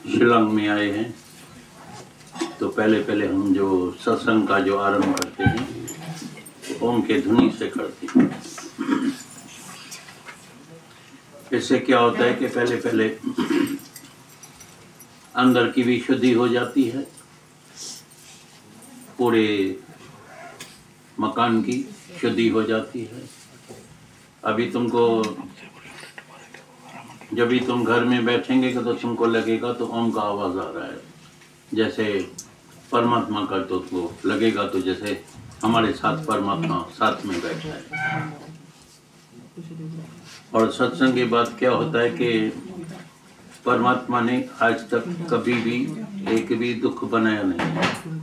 शिलांग में आए हैं, तो पहले पहले हम जो सत्संग का जो आरंभ करते हैं ओम के ध्वनि से करते हैं। इससे क्या होता है कि पहले पहले अंदर की भी शुद्धि हो जाती है, पूरे मकान की शुद्धि हो जाती है। अभी तुमको जब भी तुम घर में बैठेंगे तो तुमको लगेगा तो ओम का आवाज आ रहा है, जैसे परमात्मा का तुमको लगेगा तो जैसे हमारे साथ परमात्मा साथ में बैठा है। और सत्संग के बाद क्या होता है कि परमात्मा ने आज तक कभी भी एक भी दुख बनाया नहीं।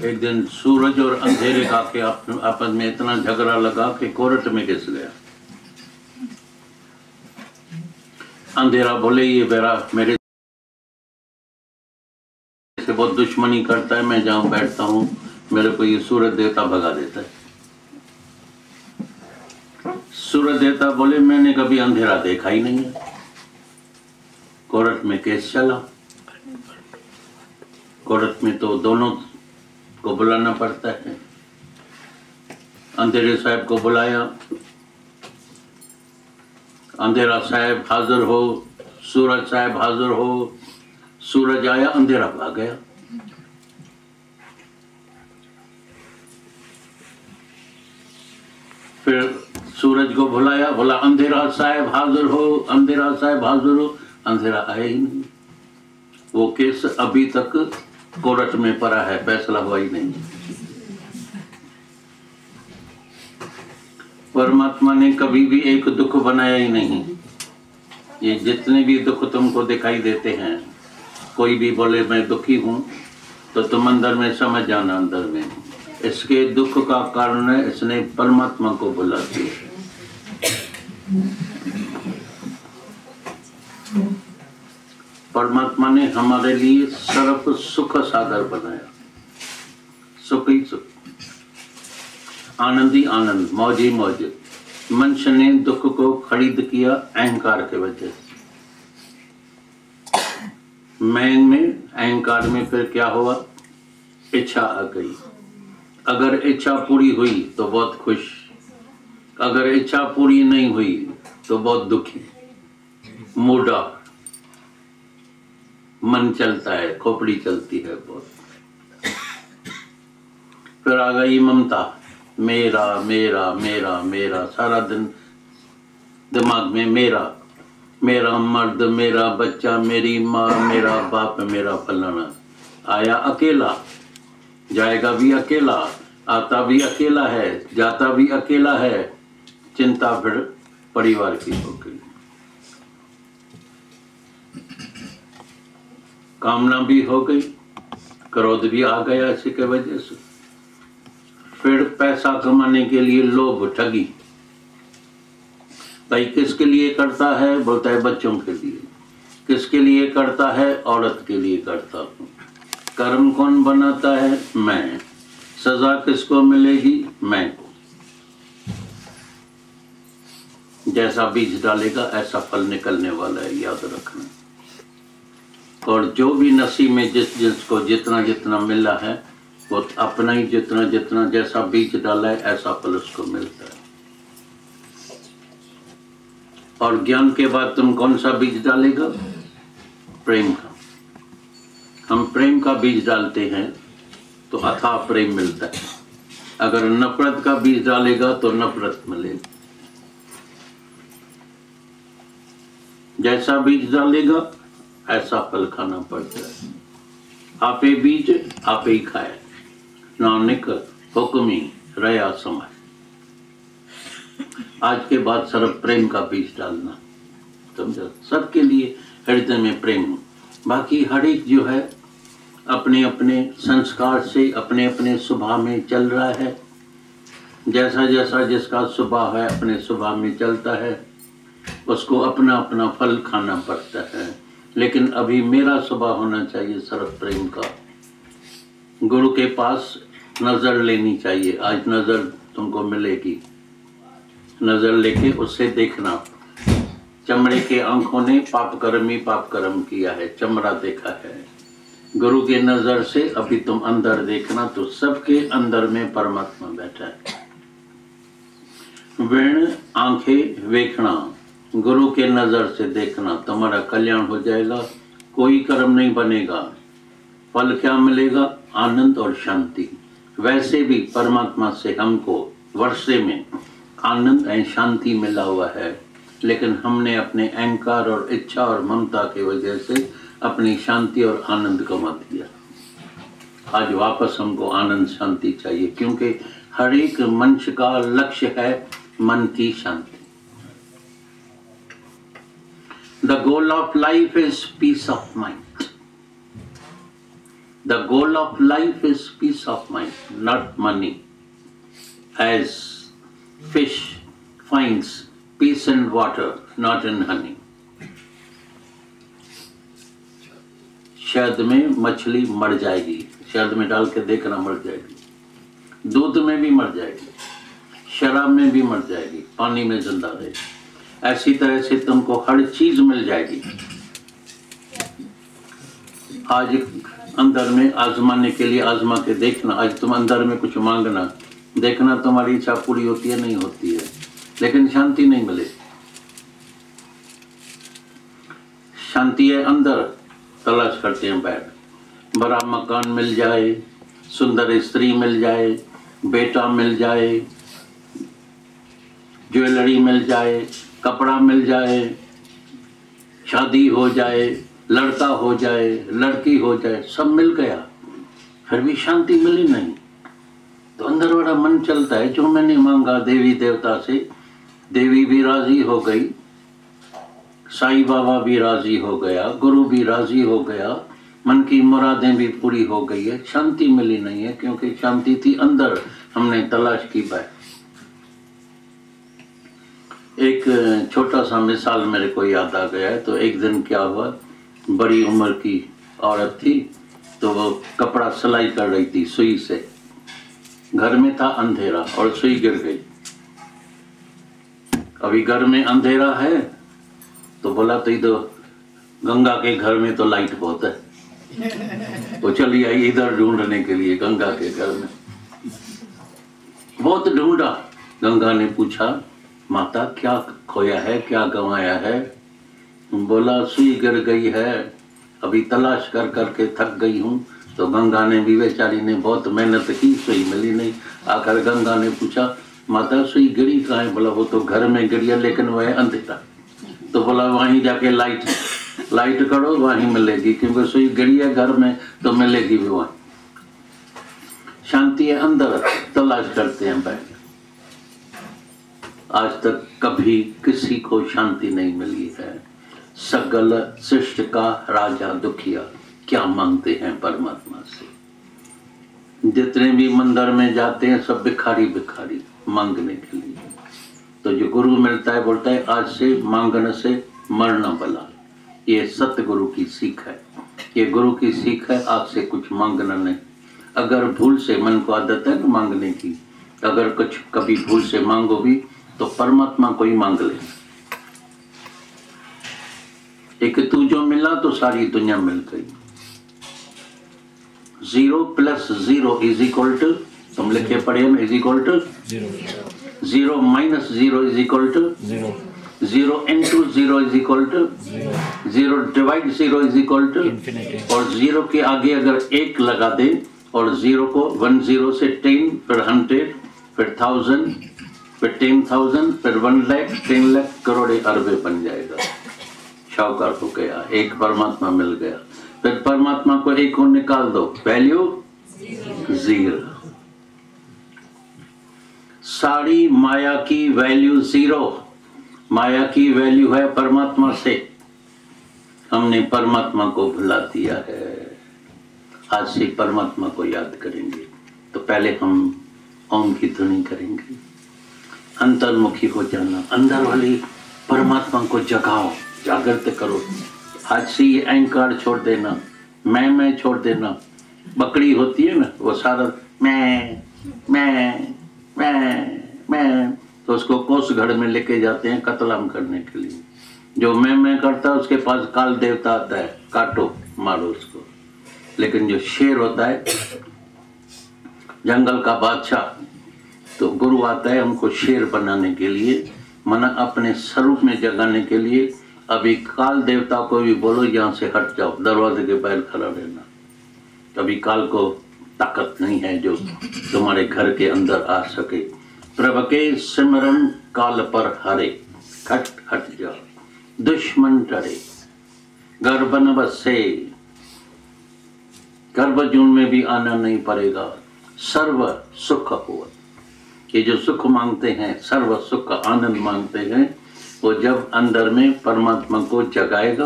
एक दिन सूरज और अंधेरे का के आपस में इतना झगड़ा लगा कि कोर्ट में घिस गया। अंधेरा बोले ये मेरे से बहुत दुश्मनी करता है, मैं जहां बैठता हूं मेरे को ये सूरज देवता भगा देता है। सूरज देवता बोले मैंने कभी अंधेरा देखा ही नहीं है। कोर्ट में केस चला। कोर्ट में तो दोनों को बुलाना पड़ता है। अंधेरे साहब को बुलाया, अंधेरा साहब हाजिर हो, सूरज साहब हाजिर हो। सूरज आया, अंधेरा भाग गया। फिर सूरज को बुलाया, बोला अंधेरा साहब हाजिर हो, अंधेरा साहब हाजिर हो। अंधेरा आया ही नहीं। वो केस अभी तक कोर्ट में पड़ा है, फैसला हुआ ही नहीं। परमात्मा ने कभी भी एक दुख बनाया ही नहीं। ये जितने भी दुख तुमको दिखाई देते हैं, कोई भी बोले मैं दुखी हूं तो तुम अंदर में समझ जाना, अंदर में इसके दुख का कारण है इसने परमात्मा को बुला दिया। परमात्मा ने हमारे लिए सर्व सुख सागर बनाया। सुख ही सुख, आनंद ही आनंद, मौज ही मौज। मनुष्य ने दुख को खरीद किया अहंकार के वजह से। मैं में अहंकार में फिर क्या हुआ, इच्छा आ गई। अगर इच्छा पूरी हुई तो बहुत खुश, अगर इच्छा पूरी नहीं हुई तो बहुत दुखी, मूडा मन चलता है, खोपड़ी चलती है बहुत। फिर आ गई ममता, मेरा मेरा मेरा मेरा, सारा दिन दिमाग में मेरा, मेरा मर्द, मेरा बच्चा, मेरी माँ, मेरा बाप, मेरा फलाना। आया अकेला, जाएगा भी अकेला, आता भी अकेला है, जाता भी अकेला है। चिंता फिर परिवार की हो गई, कामना भी हो गई, क्रोध भी आ गया इसी के वजह से। फिर पैसा कमाने के लिए लोभ, ठगी। भाई किसके लिए करता है, बोलता है बच्चों के लिए। किसके लिए करता है, औरत के लिए करता हूँ। कर्म कौन बनाता है, मैं। सजा किसको मिलेगी, मैं को। जैसा बीज डालेगा ऐसा फल निकलने वाला है, याद रखना। और जो भी नसीब में जिसको जितना जितना मिला है वो अपना ही जितना जितना जैसा बीज डाला है ऐसा फल उसको मिलता है। और ज्ञान के बाद तुम कौन सा बीज डालेगा, प्रेम का। हम प्रेम का बीज डालते हैं तो अथाह प्रेम मिलता है। अगर नफरत का बीज डालेगा तो नफरत मिलेगी। जैसा बीज डालेगा ऐसा फल खाना पड़ता है। आपे बीज आपे ही खाए, नानक हुक्मी रया समय। आज के बाद सिर्फ प्रेम का बीज डालना, समझा। सबके लिए हृदय में प्रेम। बाकी हर एक जो है अपने अपने संस्कार से अपने अपने स्वभाव में चल रहा है। जैसा जैसा जिसका स्वभाव है अपने स्वभाव में चलता है, उसको अपना अपना फल खाना पड़ता है। लेकिन अभी मेरा स्वभाव होना चाहिए सिर्फ प्रेम का। गुरु के पास नजर लेनी चाहिए। आज नजर तुमको मिलेगी, नजर लेके उससे देखना। चमड़े के आंखों ने पाप कर्म किया है, चमड़ा देखा है। गुरु की नजर से अभी तुम अंदर देखना तो सबके अंदर में परमात्मा बैठा है। वेण आंखें वेखना, गुरु के नजर से देखना, तुम्हारा कल्याण हो जाएगा, कोई कर्म नहीं बनेगा। फल क्या मिलेगा? आनंद और शांति। वैसे भी परमात्मा से हमको वर्षे में आनंद और शांति मिला हुआ है, लेकिन हमने अपने अहंकार और इच्छा और ममता की वजह से अपनी शांति और आनंद गंवा दिया। आज वापस हमको आनंद शांति चाहिए, क्योंकि हर एक मनुष्य का लक्ष्य है मन की शांति। The goal of life is peace of mind. The goal of life is peace of mind, not money. As fish finds peace in water, not in honey. शहद में मछली मर जाएगी, शहद में डाल के देखना मर जाएगी, दूध में भी मर जाएगी, शराब में भी मर जाएगी, पानी में जिंदा रहेगी। ऐसी तरह से तुमको हर चीज मिल जाएगी। आज अंदर में आजमाने के लिए आजमा के देखना। आज तुम अंदर में कुछ मांगना, देखना तुम्हारी इच्छा पूरी होती है नहीं होती है, लेकिन शांति नहीं मिले। शांति है अंदर, तलाश करते हैं बाहर। बड़ा मकान मिल जाए, सुंदर स्त्री मिल जाए, बेटा मिल जाए, ज्वेलरी मिल जाए, कपड़ा मिल जाए, शादी हो जाए, लड़का हो जाए, लड़की हो जाए, सब मिल गया, फिर भी शांति मिली नहीं। तो अंदर वाला मन चलता है, जो मैंने मांगा देवी देवता से, देवी भी राजी हो गई, साईं बाबा भी राजी हो गया, गुरु भी राजी हो गया, मन की मुरादें भी पूरी हो गई है, शांति मिली नहीं है, क्योंकि शांति थी अंदर, हमने तलाश की बात। एक छोटा सा मिसाल मेरे को याद आ गया है। तो एक दिन क्या हुआ, बड़ी उम्र की औरत थी, तो वो कपड़ा सिलाई कर रही थी सुई से। घर में था अंधेरा और सुई गिर गई। अभी घर में अंधेरा है तो बोला तो गंगा के घर में तो लाइट बहुत है, तो चली आई इधर ढूंढने के लिए गंगा के घर में। बहुत ढूंढा। गंगा ने पूछा, माता क्या खोया है, क्या गंवाया है? बोला सुई गिर गई है, अभी तलाश कर करके थक गई हूँ। तो गंगा ने भी, बेचारी ने बहुत मेहनत की, सुई मिली नहीं। आकर गंगा ने पूछा, माता सुई गिरी कहाँ है? बोला वो तो घर में गिरी है, लेकिन वह है अंधेरा। तो बोला वहीं जाके लाइट करो, वहीं मिलेगी, क्योंकि सुई गिरी है घर में तो मिलेगी भी वहीं। शांति है अंदर, तलाश करते हैं बैठ। आज तक कभी किसी को शांति नहीं मिली है। सगल सृष्टि का राजा दुखिया क्या मांगते हैं परमात्मा से। जितने भी मंदिर में जाते हैं सब भिखारी भिखारी मांगने के लिए। तो जो गुरु मिलता है बोलता है आज से मांगने से मरना भला। ये सतगुरु की सीख है, ये गुरु की सीख है। आज से कुछ मांगना नहीं। अगर भूल से, मन को आदत है ना मांगने की, अगर कुछ कभी भूल से मांगो भी तो परमात्मा को ही मांग ले। एक तू जो मिला तो सारी दुनिया मिल गई। 0 + 0 इज इक्वल टू, तुम लिखे पढ़े हम, is equal to 0 - 0 is equal to 0 × 0 is equal to 0 / 0 is equal to, और 0 के आगे अगर 1 लगा दे और 0 को 1 0 से 10, फिर 100, फिर 1000, फिर 10,000, फिर 1 लाख, 10 लाख, करोड़े अरबे बन जाएगा। शाहूकार हो गया, एक परमात्मा मिल गया। फिर परमात्मा को एक को निकाल दो, वैल्यू 0। सारी माया की वैल्यू 0। माया की वैल्यू है परमात्मा से। हमने परमात्मा को भुला दिया है। आज से परमात्मा को याद करेंगे तो पहले हम ओम की ध्वनि करेंगे। अंतर्मुखी हो जाना, अंदर वाली परमात्मा को जगाओ, जागृत करो। आज से ये अहंकार छोड़ देना, मैं छोड़ देना। बकरी होती है ना, वो सारा मैं, तो उसको कोस घर में लेके जाते हैं कत्लेआम करने के लिए। जो मैं करता है उसके पास काल देवता आता है, काटो मारो उसको। लेकिन जो शेर होता है, जंगल का बादशाह, तो गुरु आता है हमको शेर बनाने के लिए, मना अपने स्वरूप में जगाने के लिए। अभी काल देवता को भी बोलो यहाँ से हट जाओ, दरवाजे के बाहर खड़ा रहना। कभी काल को ताकत नहीं है जो तुम्हारे घर के अंदर आ सके। प्रभु के सिमरन काल पर हरे, हट हट जाओ, दुश्मन डरे, गर्भ न बसे, गर्भ जून में भी आना नहीं पड़ेगा। सर्व सुख हो, ये जो सुख मांगते हैं, सर्व सुख आनंद मांगते हैं, वो जब अंदर में परमात्मा को जगाएगा,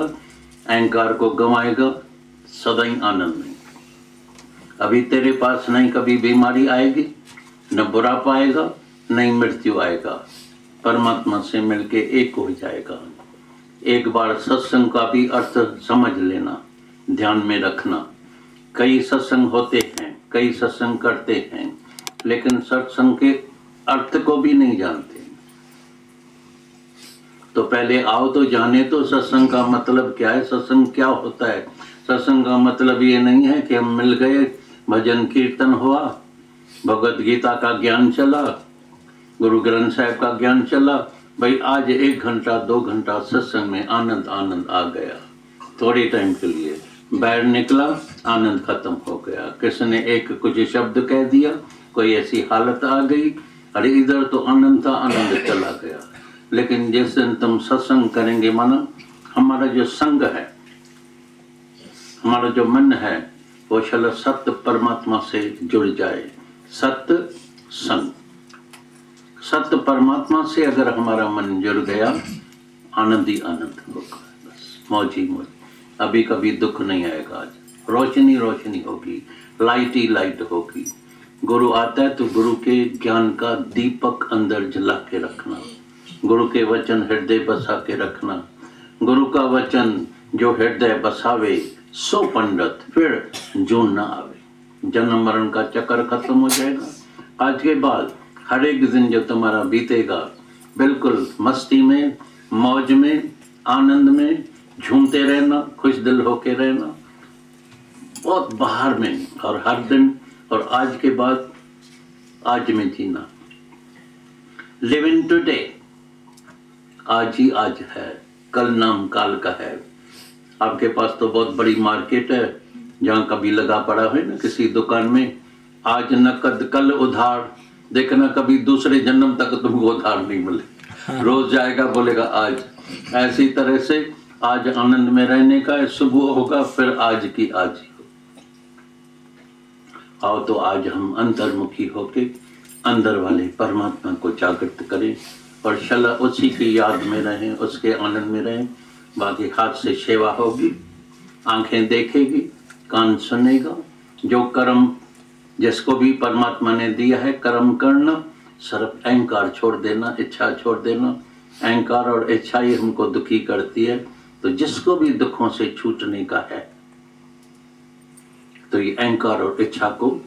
अहंकार को गंवाएगा, सदा ही आनंद नहीं। अभी तेरे पास नहीं कभी बीमारी आएगी, न बुढ़ापा आएगा, नहीं मृत्यु आएगा। परमात्मा से मिलके एक हो जाएगा। एक बार सत्संग का भी अर्थ समझ लेना, ध्यान में रखना। कई सत्संग होते हैं, कई सत्संग करते हैं, लेकिन सत्संग के अर्थ को भी नहीं जानते। तो पहले आओ तो जाने तो सत्संग का मतलब क्या है, सत्संग क्या होता है। सत्संग का मतलब ये नहीं है कि हम मिल गए, भजन कीर्तन हुआ, भगवत गीता का ज्ञान चला, गुरु ग्रंथ साहिब का ज्ञान चला, भाई आज 1 घंटा 2 घंटा सत्संग में आनंद आनंद आ गया, थोड़ी टाइम के लिए बाहर निकला, आनंद खत्म हो गया। किसी ने एक कुछ शब्द कह दिया, कोई ऐसी हालत आ गई, अरे इधर तो आनंद था, आनंद चला गया। लेकिन जिस दिन तुम सत्संग करेंगे, माना हमारा जो संग है, हमारा जो मन है, वो शल सत्य परमात्मा से जुड़ जाए। सत्य संग, सत्य परमात्मा से अगर हमारा मन जुड़ गया, आनंद ही आनंद होगा, बस मौज ही मौज। अभी कभी दुख नहीं आएगा, आज रोशनी रोशनी होगी, लाइट ही लाइट होगी। गुरु आता है तो गुरु के ज्ञान का दीपक अंदर जला के रखना, गुरु के वचन हृदय बसा के रखना। गुरु का वचन जो हृदय बसावे, सो पंडित फिर जून ना आवे। जन्म मरण का चक्कर खत्म हो जाएगा। आज के बाद हर एक दिन जो तुम्हारा बीतेगा, बिल्कुल मस्ती में, मौज में, आनंद में झूमते रहना, खुश दिल होके रहना, बहुत बाहर में, और हर दिन और आज के बाद आज में जीना। लिव इन टुडे, आज ही आज है, कल नाम काल का है। आपके पास तो बहुत बड़ी मार्केट है, जहाँ कभी लगा पड़ा है ना किसी दुकान में, आज नकद कल उधार, देखना कभी दूसरे जन्म तक तुमको उधार नहीं मिले। रोज जाएगा बोलेगा आज। ऐसी तरह से आज आनंद में रहने का है, सुबह होगा फिर आज की आज ही हो। आओ तो आज हम अंतर्मुखी होके अंदर वाले परमात्मा को जागृत करें और शला उसी की याद में रहें, उसके आनंद में रहें। बाकी हाथ से सेवा होगी, आंखें देखेगी, कान सुनेगा। जो कर्म जिसको भी परमात्मा ने दिया है, कर्म करना, सिर्फ अहंकार छोड़ देना, इच्छा छोड़ देना। अहंकार और इच्छा ही हमको दुखी करती है। तो जिसको भी दुखों से छूटने का है, तो ये अहंकार और इच्छा को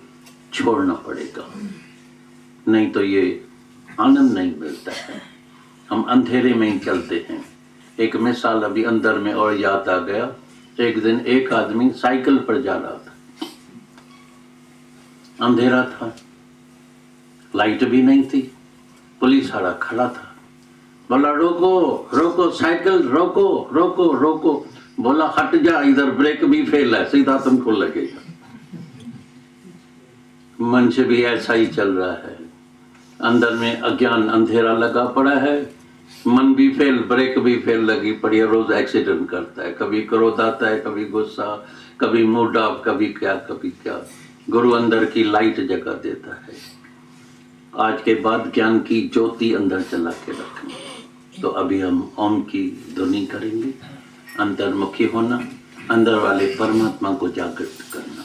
छोड़ना पड़ेगा, नहीं तो ये आनंद नहीं मिलता है। हम अंधेरे में ही चलते हैं। एक मिसाल अभी अंदर में और याद आ गया। एक दिन एक आदमी साइकिल पर जा रहा था, अंधेरा था, लाइट भी नहीं थी, पुलिस वाला खड़ा था, बोला रोको रोको साइकिल, रोको रोको रोको। बोला हट जा, इधर ब्रेक भी फेल है, सीधा तुमको लगेगा। मन से भी ऐसा ही चल रहा है, अंदर में अज्ञान अंधेरा लगा पड़ा है, मन भी फेल, ब्रेक भी फेल लगी पड़ी है। रोज एक्सीडेंट करता है, कभी क्रोध आता है, कभी गुस्सा, कभी मूड ऑफ, कभी क्या कभी क्या। गुरु अंदर की लाइट जगा देता है। आज के बाद ज्ञान की ज्योति अंदर जला के रखना। तो अभी हम ओम की ध्वनि करेंगे। अंतर्मुखी होना, अंदर वाले परमात्मा को जागृत करना।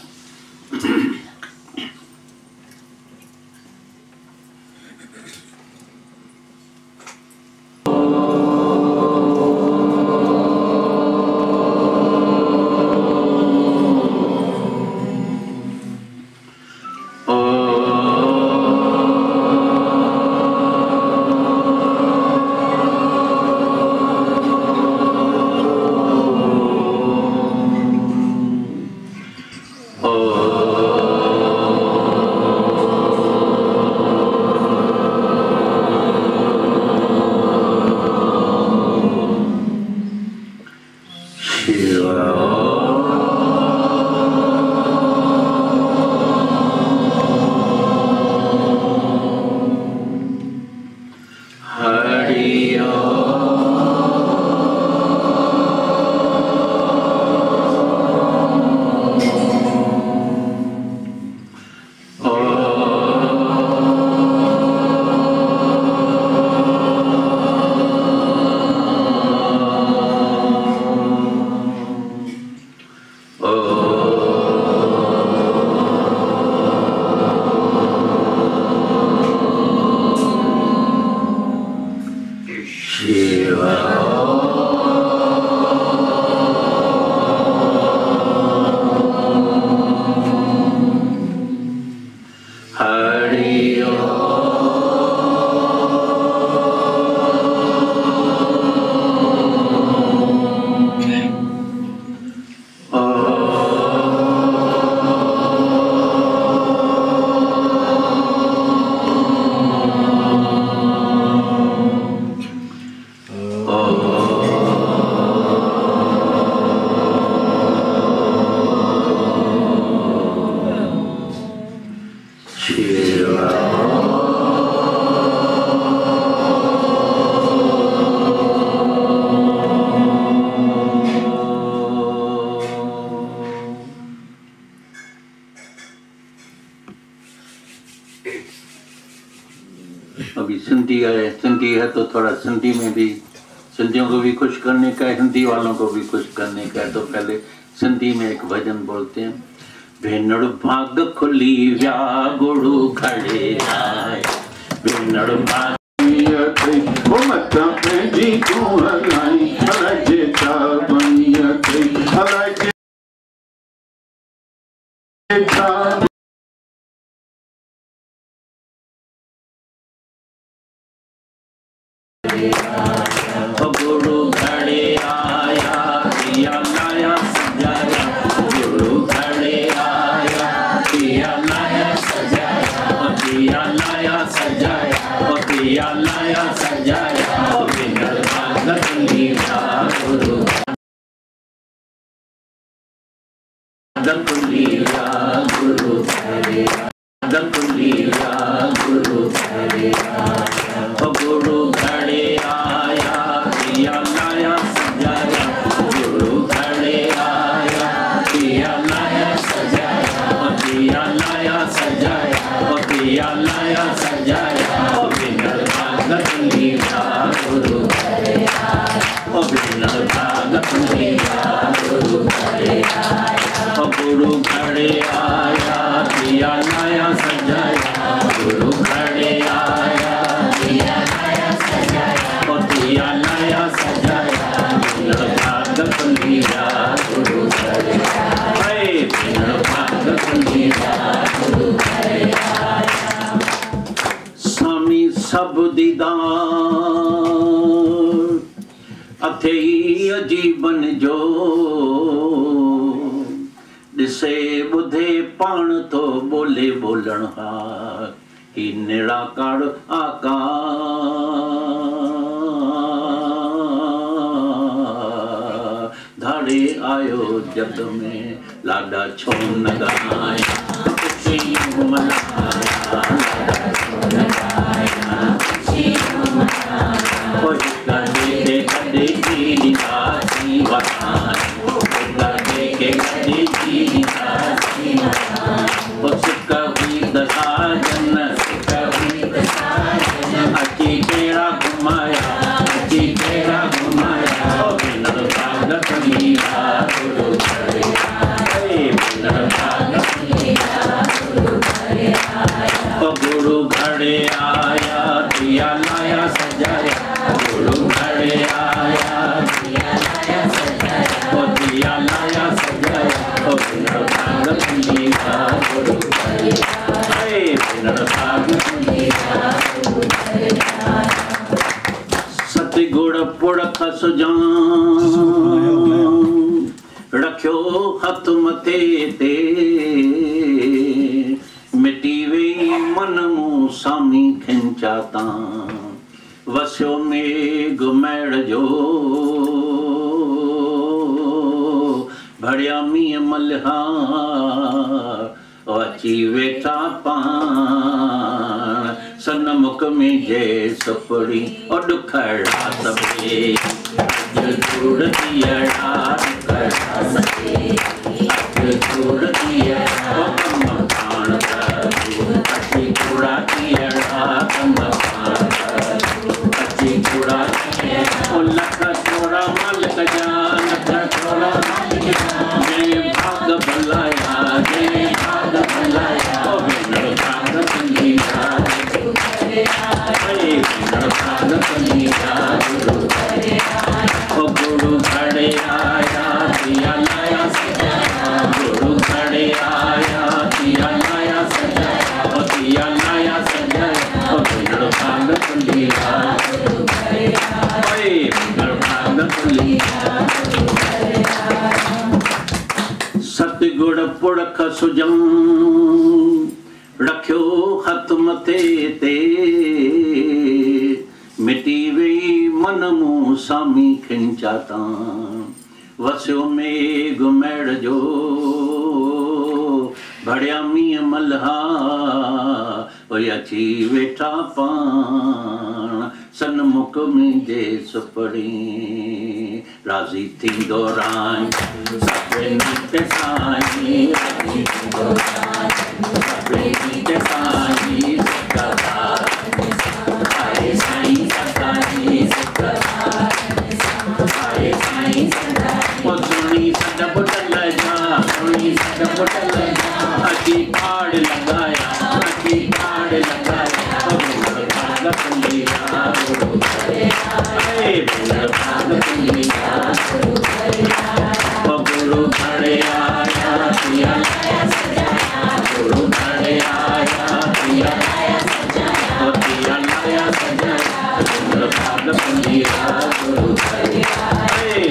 हिंदी है तो थोड़ा सिंधी में भी, सिंधियों को भी खुश करने का, हिंदी वालों को भी खुश करने का। तो पहले सिंधी में एक भजन बोलते हैं। भेनड़ भाग खुली व्या गुरु खड़े आए, भेनड़ भाग वो मता जी को हलाई हलाजे ता बनिया थे हलाजे ता गुरु खड़े आया दिया लाया सजाया, गुरु खड़े आया दिया लाया सजाया, दिया लाया सजाया, दिया लाया सजाया, बिना भागत लीला गुरु भागत लीला गुरु खड़े भागत लीला गुरु खड़े गुरु खड़े आया दिया लाया सजाया, गुरु खड़े आया दिया लाया सजाया, दिया लाया सजाया, दिया लाया सजाया, बिना भागत लीला गुरु खड़े आया, बिना भागत लीला गुरु खड़े आया, गुरु खड़े आया दिया लाया सजाया, गुरु खड़े आया दिया लाया सजाया, दिया लाया सजाया, बिना भागत लीला गुरु खड़े आया, बिना भागत लीला गुरु खड़े आया। स्वामी सब दीदार अथे अजीबन जो, दिसे बुधे पाण तो बोले बोलण हार, ही निराकार आकार धाड़े आयो जग में लाडा छो नगाया, खुशी मनाया लाडा छो नगाया, खुशी मनाया, कोई कदे कदे की दासी वताई, कदे के कदे की दासी वताई, उस कभी दशा जन कभी दशा जन, अची तेरा घुमाया, अची तेरा घुमाया, बिना भागत लीला गुरु खड़े आए, बिना भागत लीला गुरु खड़े आया, गुरु खड़े आया दिया लाया सजाया, गुरु खड़े आया दिया लाया सजाया, दिया लाया सजाया, बिना भागत लीला गुरु खड़े आए, बिना भागत लीला गुरु खड़े आया। सतगुण पुरख सुजान रखियो हथ मथे ते, मिटी वई मन मूं सामी खिंचा तां, वस्यो मेघ मैड़ जो भड़िया मींह मल्हार, अची वेठा पाण सन्मुख में जय सपड़ी और दुखड़ा सबे, जुड़ दियड़ा दुखड़ा सबे, जुड़ दियड़ा कम खान अच्छी जुड़ा दियड़ा कम खान, अच्छी जुड़ा लख थोड़ा मालिक जान, लख थोड़ा मालिक जान, जय भाग भलाया, जय भाग भलाया, बिना भागत लीला गुरु खड़े आए, बिना भागत लीला गुरु खड़े आया, गुरु खड़े आया दिया लाया सजाया, गुरु खड़े आया दिया लाया सजाया, दिया लाया सजाया, बिना भागत लीला गुरु खड़े आए, बिना भागत लीला गुरु खड़े आया। सतगुण पुरख सुजान रखियो हथ मथे ते, मिटी वई मन मूं सामी खिंचा तां, वस्यो मेघ मैड़ जो भड़िया मींह मल्हार, अची वेठा पाण सन्मुख में जे सुपड़ी, राज़ी थींदो राई सभई नीत साईं, राज़ी थींदो राई सभई नीत साईं, सदा आए साईं सदा ओ सोनी सदा बुटल जा, सोनी सदा बुटल जा, अची पाड़ लगाया, अची पाड़ लगाया, गुरु भाग पंडिया गुरु खड़िया, गुरु भाग पंडिया गुरु खड़िया, गुरु खड़िया पिया गुरु खड़िया पिया पिया लाया सजा, गुरु भाग पंडिया गुरु खड़िया,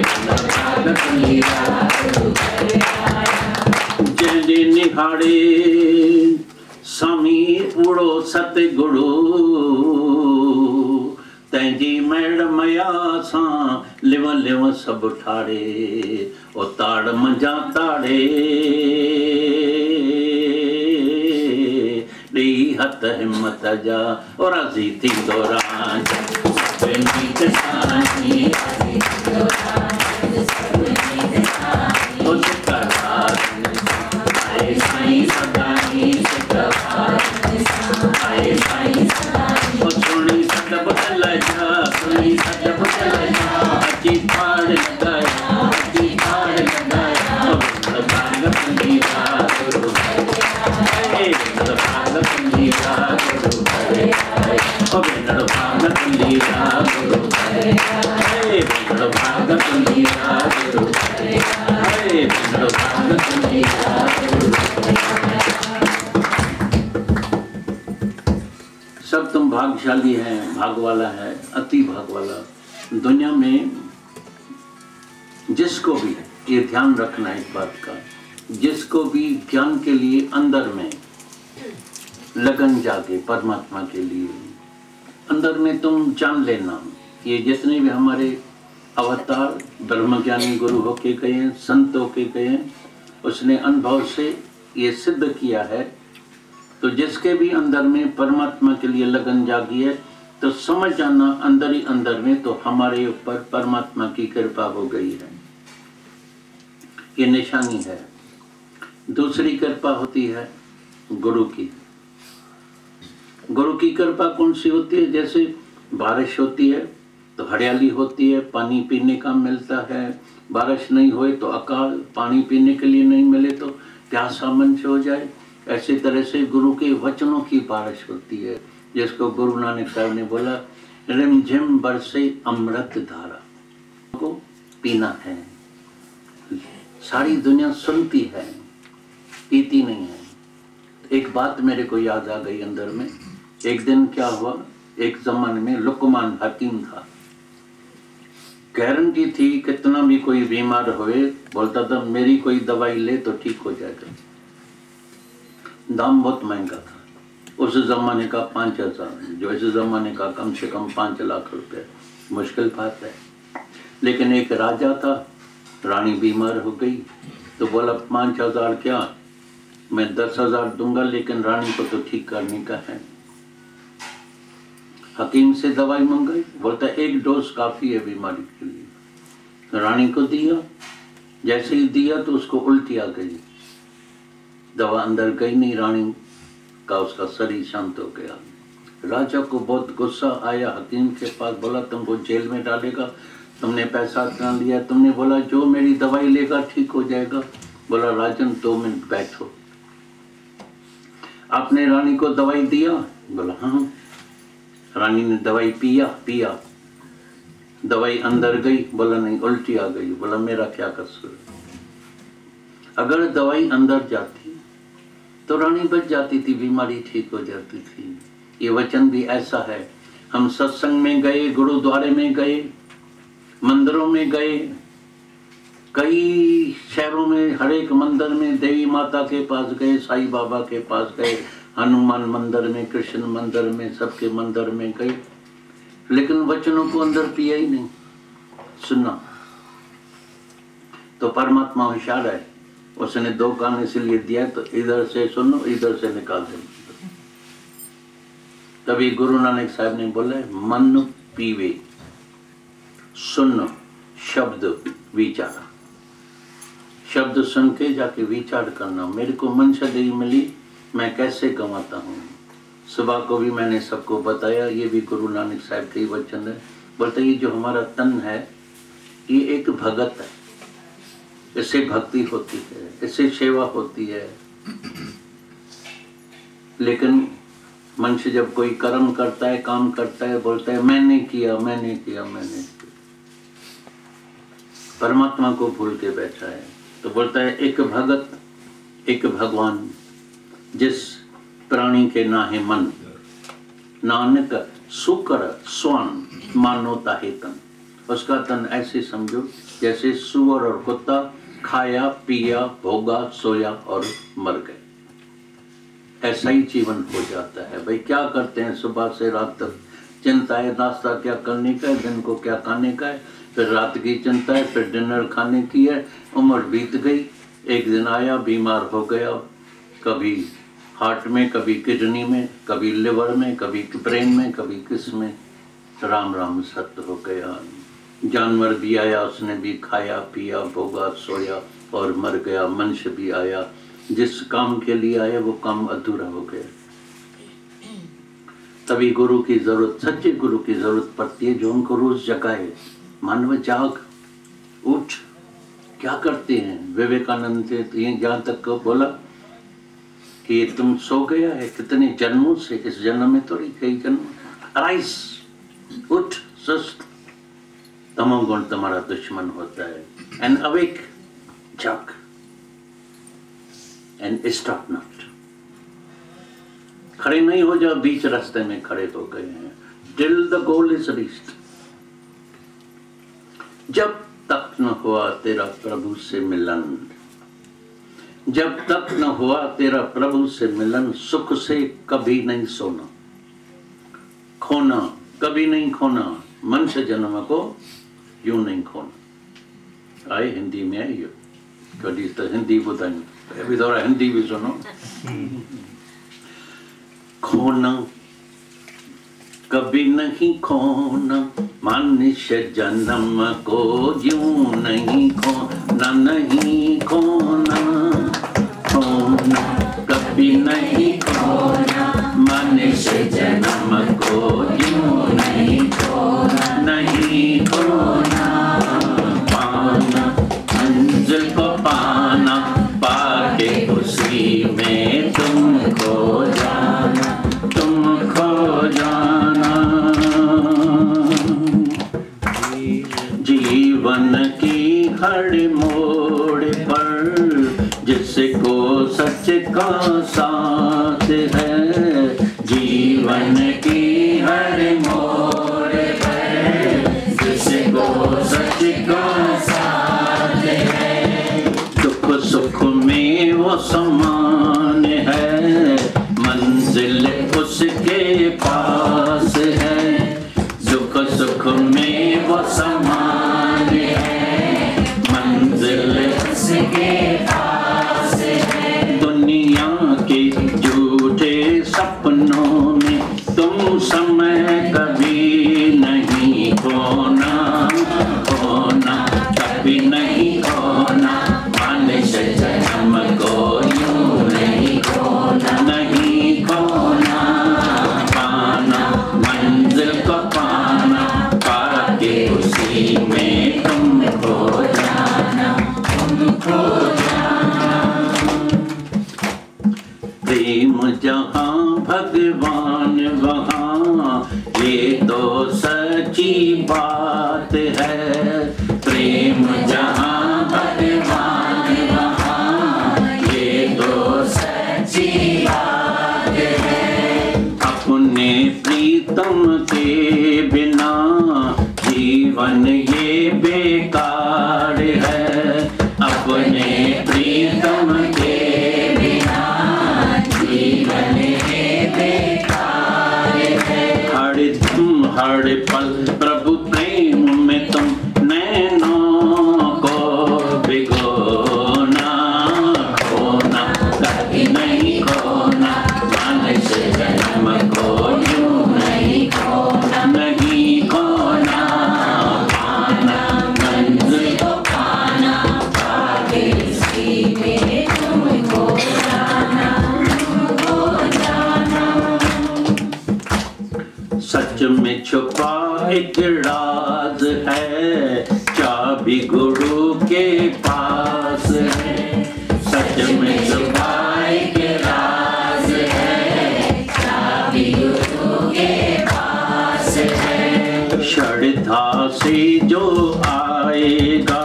गुरु भाग पंडिया गुरु खड़िया। जंहिंजे निहारे स्वामी उड़ो सतगुरु, तंहिंजी मेड़ मया सां लिव लिव सभु ठाड़े, ओ ताड़ मंझा ताड़े ॾेई हथ हिम्मत जा, ओ राज़ी थींदो रांझ पंहिंजी किसानी, ओ आए साईं सदाई आए साईं ओ सोनी सद बुटल जा, सोनी सद बुटल जा, अची पाड़ लगाया, अची पाड़ लगाया, गुरु भाग पंडिया गुरु खड़िया, गुरु भाग पंडिया गुरु खड़िया, ओ भेनड़ भाग पंडिया गुरु खड़िया, भेनड़ भाग पंडिया गुरु खड़िया, भेनड़ भाग पंडिया गुरु खड़िया। सब तुम भाग्यशाली हैं, भाग वाला है, अति भाग वाला। दुनिया में जिसको भी, ये ध्यान रखना इस बात का, जिसको भी ज्ञान के लिए अंदर में लगन जागे, परमात्मा के लिए अंदर में तुम जान लेना, ये जितने भी हमारे अवतार ब्रह्मज्ञानी गुरु होके गए हैं, संत होके गए हैं, उसने अनुभव से ये सिद्ध किया है। तो जिसके भी अंदर में परमात्मा के लिए लगन जागी है, तो समझ जाना अंदर ही अंदर में तो हमारे ऊपर परमात्मा की कृपा हो गई है, ये निशानी है। दूसरी कृपा होती है गुरु की। गुरु की कृपा कौन सी होती है? जैसे बारिश होती है तो हरियाली होती है, पानी पीने का मिलता है। बारिश नहीं होए तो अकाल, पानी पीने के लिए नहीं मिले तो प्यासा मंच हो जाए। ऐसी तरह से गुरु के वचनों की बारिश होती है, जिसको गुरु नानक साहब ने बोला, रिमझिम बरसे अमृत धारा को पीना है। सारी दुनिया सुनती है, पीती नहीं है। एक बात मेरे को याद आ गई अंदर में। एक दिन क्या हुआ, एक जमाने में लुकमान हकीम था, गारंटी थी कितना भी कोई बीमार होए, बोलता था मेरी कोई दवाई ले तो ठीक हो जाएगा। दाम बहुत महंगा था उस जमाने का, 5000, जो इस जमाने का कम से कम 5 लाख रुपए, मुश्किल बात है। लेकिन एक राजा था, रानी बीमार हो गई तो बोला 5000 क्या, मैं 10,000 दूंगा, लेकिन रानी को तो ठीक करने का है। हकीम से दवाई मंगाई, बोलता 1 डोज काफी है बीमारी के लिए। रानी को दिया, जैसे ही दिया तो उसको उल्टी आ गई, दवा अंदर गई नहीं, रानी का उसका शरीर शांत हो गया। राजा को बहुत गुस्सा आया, हकीम के पास बोला तुमको जेल में डालेगा, तुमने पैसा इतना लिया, तुमने बोला जो मेरी दवाई लेगा ठीक हो जाएगा। बोला राजन 2 मिनट बैठो। आपने रानी को दवाई दिया? बोला हाँ। रानी ने दवाई पिया, दवाई अंदर गई? बोला नहीं, उल्टी आ गई। बोला मेरा क्या कसूर? अगर दवाई अंदर जाती तो रानी बच जाती थी, बीमारी ठीक हो जाती थी। ये वचन भी ऐसा है। हम सत्संग में गए, गुरुद्वारे में गए, मंदिरों में गए, कई शहरों में, हर एक मंदिर में देवी माता के पास गए, साईं बाबा के पास गए, हनुमान मंदिर में, कृष्ण मंदिर में, सबके मंदिर में गए, लेकिन वचनों को अंदर पिया ही नहीं, सुना। तो परमात्मा होशियार है, उसने 2 कान इसलिए दिया तो इधर से सुनो, इधर से निकाल दे। तभी गुरु नानक साहब ने बोला मन पीवे, सुन शब्द विचार। शब्द सुन के जाके विचार करना। मेरे को मनशा मिली, मैं कैसे कमाता हूँ। सुबह को भी मैंने सबको बताया, ये भी गुरु नानक साहब के ही वचन है। बोलते ये जो हमारा तन है, ये एक भगत है, इससे भक्ति होती है, इससे सेवा होती है। लेकिन मनुष्य जब कोई कर्म करता है, काम करता है, बोलता है मैंने किया, मैंने किया, मैंने किया, परमात्मा को भूल के बैठा है। तो बोलता है एक भगत एक भगवान, जिस प्राणी के नाहे मन, नानक सुकर स्वान मानो ताहे तन। उसका तन ऐसे समझो जैसे सुअर और कुत्ता खाया पिया भोगा सोया और मर गए, ऐसा ही जीवन हो जाता है। भाई क्या करते हैं सुबह से रात तक, चिंता है नाश्ता क्या करने का है, दिन को क्या खाने का है, फिर रात की चिंता है, फिर डिनर खाने की है। उम्र बीत गई, एक दिन आया बीमार हो गया, कभी हार्ट में, कभी किडनी में, कभी लिवर में, कभी ब्रेन में, कभी किस में। राम राम सत्य हो गया। जानवर भी आया, उसने भी खाया पिया भोगा सोया और मर गया। मनुष्य भी आया, जिस काम के लिए आया वो काम अधूरा हो गया। तभी गुरु की जरूरत, सच्चे गुरु की जरूरत पड़ती है, जो उनको रोज जगाए। मानव जाग, उठ, क्या करते हैं। विवेकानंद ने जहाँ तक को बोला कि तुम सो गया है कितने जन्मों से, इस जन्म में थोड़ी कई जन्म। अराइज, उठ, सुस्त। तमोगुण तुम्हारा दुश्मन होता है। एंड अवेक, जाग, एंड स्टॉप नॉट। खड़े नहीं हो जाओ, बीच रास्ते में खड़े हो गए हैं। Till the goal is reached. जब तक न हुआ तेरा प्रभु से मिलन, जब तक न हुआ तेरा प्रभु से मिलन, सुख से कभी नहीं सोना, खोना कभी नहीं खोना, मनुष्य जन्म को यूं नहीं खोना। आए हिंदी में आई हो, कभी तो हिंदी बुधाई, अभी थोड़ा हिंदी भी सुनो। खोना कभी नहीं खोना, मनुष्य जन्म को यूं नहीं खोना, नहीं खोना, खोना कभी नहीं खोना, मनुष्य जन्म को यूं नहीं खोना, नहीं खोना। पाना मंजिल को पाना, पाके उसी में तुम खो जाना, तुम खो जाना। जीवन की हर मोड़ पर जिसको सच का साथ है, जीवन की हर मोड़ पर जिसको सच का साथ है, दुख सुख में वो समान है, मंजिल उसके पास है। दुख सुख में वो समान है, मंजिल उसके पास है। दुनिया के झूठे सपनों में तुम समय कभी नहीं खोना, खोना कभी नहीं खोना, मनुष्य जन्म को यूं नहीं खोना, नहीं खोना। पाना मंजिल को पाना, पाके उसी में तुम खो जाना, तुम खो जाना। प्रेम जहाँ भगवान वहाँ, ये तो सच्ची बात है। प्रेम जहाँ भगवान वहाँ, ये तो सच्ची बात है। अपने प्रीतम के बिना जीवन ये बेकार है, अपने प्रीतम के बिना जीवन ये बेकार है। हर पल प्रभु प्रेम में तुम नैनों को भिगोना, खोना कभी नहीं खोना, मनुष्य जन्म को यूं नहीं खोना, नहीं खोना। पाना मंजिल को पाना, पाके इसी में तुम खो जाना, खो जाना। सच में छुपा एक राज है, चाबी के पास है, सच में छुपाए के राज है, चाबी गुरु के पास है। श्रद्धा से जो आएगा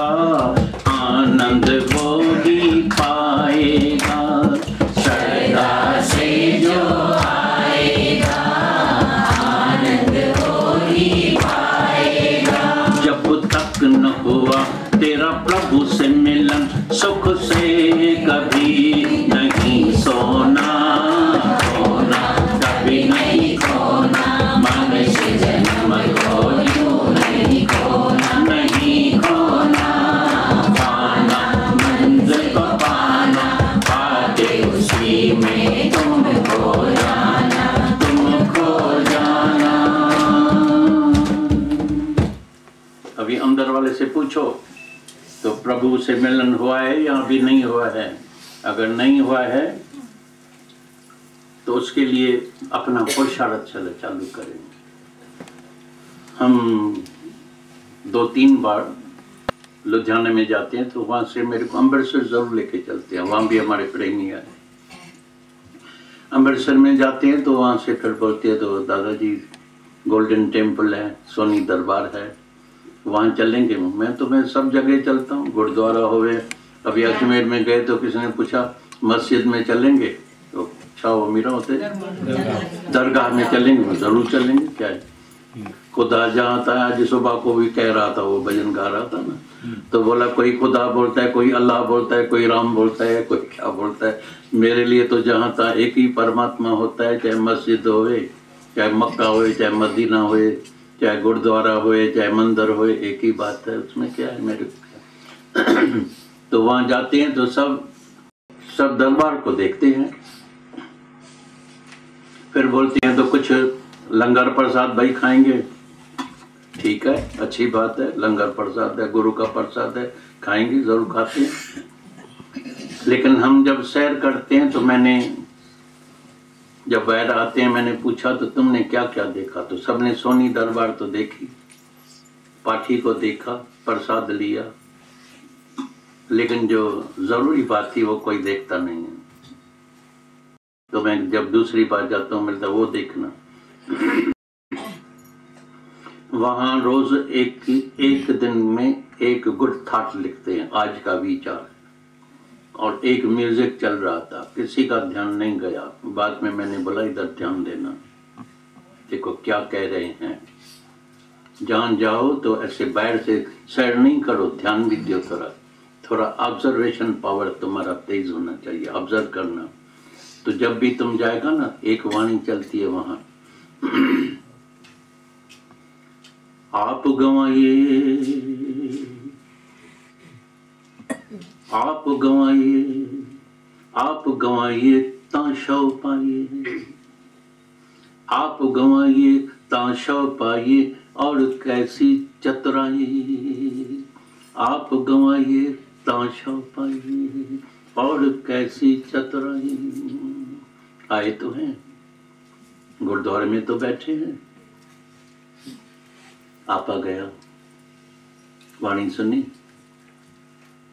आनंद वो ही पाएगा, श्रद्धा से जो आएगा आनंद वो ही पाएगा। जब तक न हुआ तेरा प्रभु से मिलन, सुख से कभी नहीं सोना, खोना कभी नहीं खोना, मनुष्य जन्म को यूं नहीं खोना, नहीं खोना। पाना मंजिल को पाना, पाके उसी में तुम खो जाना, तुम खो जाना। अभी अंदर वाले से पूछो तो प्रभु से मिलन हुआ है या अभी नहीं हुआ है? अगर नहीं हुआ है तो उसके लिए अपना पुरुषार्थ चालू करेंगे। हम 2-3 बार लुधियाना में जाते हैं तो वहाँ से मेरे को अमृतसर जरूर लेके चलते हैं, वहाँ भी हमारे प्रेमी आए। अमृतसर में जाते हैं तो वहाँ से फिर बोलते हैं तो दादाजी गोल्डन टेम्पल है, सोनी दरबार है, वहाँ चलेंगे। मैं सब जगह चलता हूँ, गुरुद्वारा हो गए। अभी अजमेर में गए तो किसी ने पूछा मस्जिद में चलेंगे, तो अच्छा वो मेरा होते दरगाह में चलेंगे, जरूर चलेंगे। क्या है, खुदा जहाँ था, आज सुबह को भी कह रहा था, वो भजन गा रहा था ना, तो बोला कोई खुदा बोलता है, कोई अल्लाह बोलता है, कोई राम बोलता है, कोई क्या बोलता है। मेरे लिए तो जहाँ था एक ही परमात्मा होता है, चाहे मस्जिद होए, चाहे मक्का होए, चाहे मदीना होए, चाहे गुरुद्वारा होए, चाहे मंदिर होए, एक ही बात है, उसमें क्या है मेरे तो वहाँ जाते हैं तो सब दरबार को देखते हैं, फिर बोलते हैं तो कुछ लंगर प्रसाद भाई खाएंगे, ठीक है, अच्छी बात है, लंगर प्रसाद है, गुरु का प्रसाद है, खाएंगे, जरूर खाते हैं। लेकिन हम जब सैर करते हैं तो जब बाहर आते हैं मैंने पूछा तो तुमने क्या क्या देखा, तो सबने सोनी दरबार तो देखी, पाठी को देखा, प्रसाद लिया, लेकिन जो जरूरी बात थी वो कोई देखता नहीं है। तो मैं जब दूसरी बार जाता हूँ मिलता वो देखना। वहां रोज एक दिन में एक गुड थॉट लिखते हैं, आज का विचार, और एक म्यूजिक चल रहा था, किसी का ध्यान नहीं गया। बाद में मैंने बोला इधर ध्यान देना, देखो क्या कह रहे हैं। जान जाओ तो ऐसे बाहर से सैर नहीं करो, ध्यान भी दो, थोड़ा ऑब्जर्वेशन पावर तुम्हारा तेज होना चाहिए, ऑब्जर्व करना। तो जब भी तुम जाएगा ना, एक वाणी चलती है वहां, आप गंवाइए, आप गंवाइए, आप गंवाइए ता शव पाइए, आप गंवाइए ता शव पाइए, और कैसी चतुराई, आप गंवाइए ता शव पाइए, और कैसी चतुराई। आए तो हैं, गुरुद्वारे में तो बैठे हैं, आपा गया, वाणी सुनी,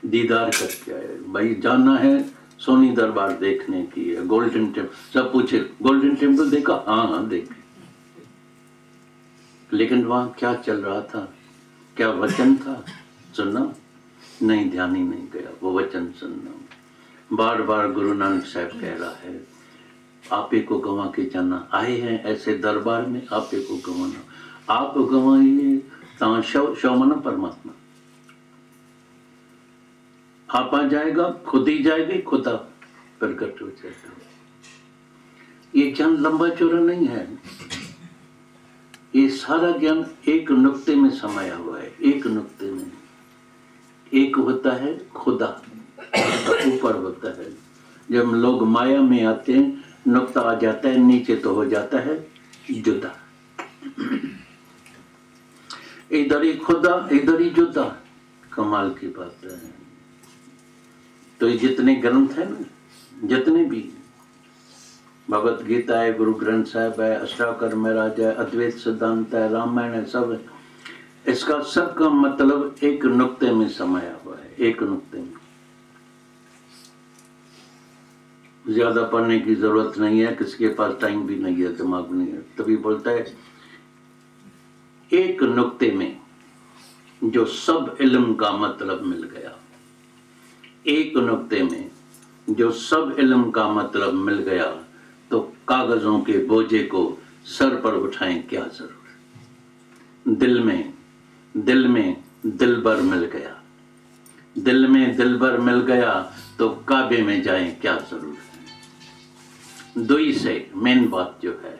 दीदार करके आए। भाई जाना है सोनी दरबार देखने की है, गोल्डन टेम्पल। सब पूछे गोल्डन टेम्पल देखा? हाँ देखे। लेकिन वहां क्या चल रहा था, क्या वचन था, सुनना नहीं, ध्यान ही नहीं गया वो वचन सुनना। बार बार गुरु नानक साहब कह रहा है, आपे को गंवा के जाना, आए हैं ऐसे दरबार में, आपे को गंवाना, आप गंवाइए ता शव मना परमात्मा, आप आ जाएगा, खुद ही जाएगी, खुदा प्रकट हो जाएगा। ये ज्ञान लंबा चौड़ा नहीं है, ये सारा ज्ञान एक नुक्ते में समाया हुआ है, एक नुक्ते में। एक होता है खुदा, ऊपर होता है। जब लोग माया में आते हैं, नुक्ता आ जाता है नीचे, तो हो जाता है जुदा। इधर ही खुदा, इधर ही जुदा, कमाल की बात है। तो ये जितने ग्रंथ है ना, जितने भी भगवत गीता है, गुरु ग्रंथ साहिब है, अष्टावक्र महाराज है, अद्वैत सिद्धांत है, रामायण है, सब है, इसका सबका मतलब एक नुक्ते में समाया हुआ है। एक नुक्ते में। ज्यादा पढ़ने की जरूरत नहीं है, किसी के पास टाइम भी नहीं है, दिमाग नहीं है, तभी बोलता है एक नुक्ते में जो सब इल्म का मतलब मिल गया। एक नुक्ते में जो सब इल्म का मतलब मिल गया, तो कागजों के बोझे को सर पर उठाएं क्या जरूर। दिल में दिलबर मिल गया, दिल में दिलबर मिल गया, तो काबे में जाएं क्या जरूर। दुई से मेन बात जो है,